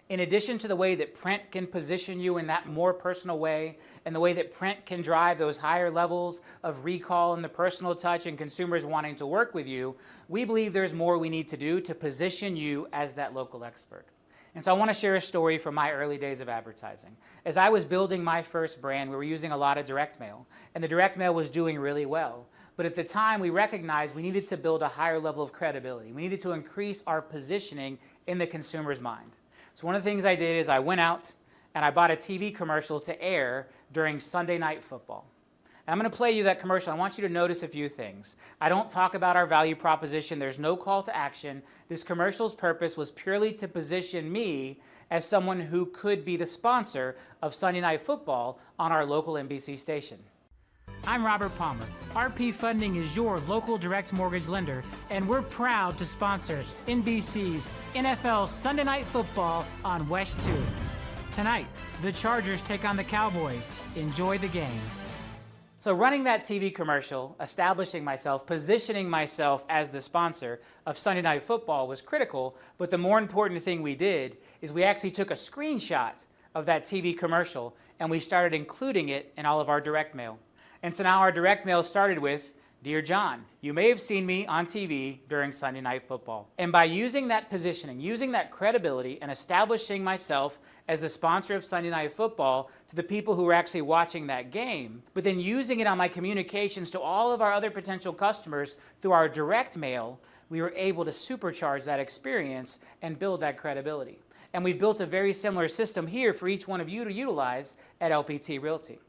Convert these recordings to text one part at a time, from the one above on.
In addition to the way that print can position you in that more personal way, and the way that print can drive those higher levels of recall and the personal touch and consumers wanting to work with you, we believe there's more we need to do to position you as that local expert. And so I want to share a story from my early days of advertising. As I was building my first brand, we were using a lot of direct mail, and the direct mail was doing really well. But at the time, we recognized we needed to build a higher level of credibility. We needed to increase our positioning in the consumer's mind. So one of the things I did is I went out and I bought a TV commercial to air during Sunday Night Football. And I'm going to play you that commercial. I want you to notice a few things. I don't talk about our value proposition. There's no call to action. This commercial's purpose was purely to position me as someone who could be the sponsor of Sunday Night Football on our local NBC station. I'm Robert Palmer. RP Funding is your local direct mortgage lender, and we're proud to sponsor NBC's NFL Sunday Night Football on West 2. Tonight, the Chargers take on the Cowboys. Enjoy the game. So running that TV commercial, establishing myself, positioning myself as the sponsor of Sunday Night Football was critical, but the more important thing we did is we actually took a screenshot of that TV commercial and we started including it in all of our direct mail. And so now our direct mail started with, "Dear John, you may have seen me on TV during Sunday Night Football." And by using that positioning, using that credibility, and establishing myself as the sponsor of Sunday Night Football to the people who were actually watching that game, but then using it on my communications to all of our other potential customers through our direct mail, we were able to supercharge that experience and build that credibility. And we've built a very similar system here for each one of you to utilize at LPT Realty.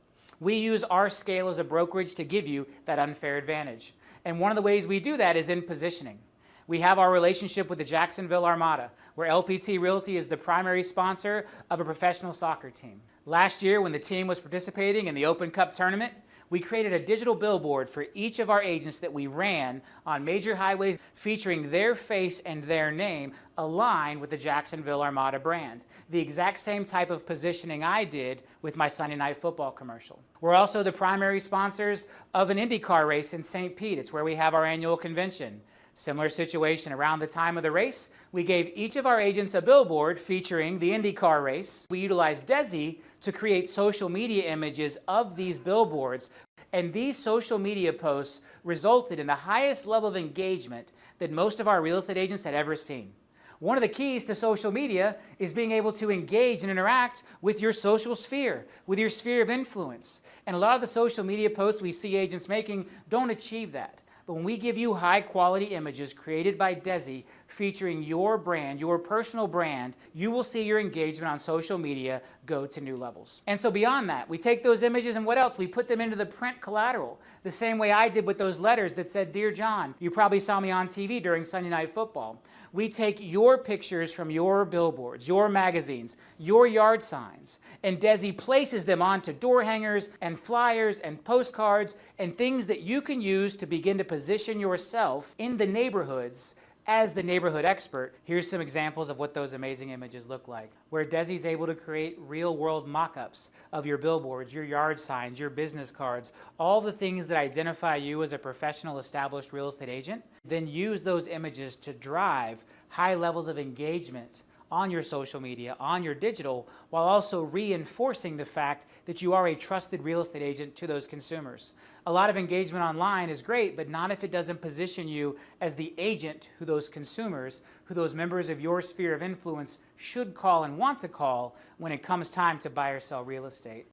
We use our scale as a brokerage to give you that unfair advantage. And one of the ways we do that is in positioning. We have our relationship with the Jacksonville Armada, where LPT Realty is the primary sponsor of a professional soccer team. Last year, when the team was participating in the Open Cup tournament, we created a digital billboard for each of our agents that we ran on major highways featuring their face and their name aligned with the Jacksonville Armada brand. The exact same type of positioning I did with my Sunday Night Football commercial. We're also the primary sponsors of an IndyCar race in St. Pete. It's where we have our annual convention. Similar situation, around the time of the race, we gave each of our agents a billboard featuring the IndyCar race. We utilized Desi to create social media images of these billboards, and these social media posts resulted in the highest level of engagement that most of our real estate agents had ever seen. One of the keys to social media is being able to engage and interact with your social sphere, with your sphere of influence. And a lot of the social media posts we see agents making don't achieve that. But when we give you high quality images created by Desi featuring your brand, your personal brand, you will see your engagement on social media go to new levels. And so beyond that, we take those images and what else? We put them into the print collateral, the same way I did with those letters that said, "Dear John, you probably saw me on TV during Sunday Night Football." We take your pictures from your billboards, your magazines, your yard signs, and Desi places them onto door hangers and flyers and postcards and things that you can use to begin to position yourself in the neighborhoods as the neighborhood expert. Here's some examples of what those amazing images look like, where Desi's able to create real-world mock-ups of your billboards, your yard signs, your business cards, all the things that identify you as a professional, established real estate agent. Then use those images to drive high levels of engagement on your social media, on your digital, while also reinforcing the fact that you are a trusted real estate agent to those consumers. A lot of engagement online is great, but not if it doesn't position you as the agent who those consumers, who those members of your sphere of influence should call and want to call when it comes time to buy or sell real estate.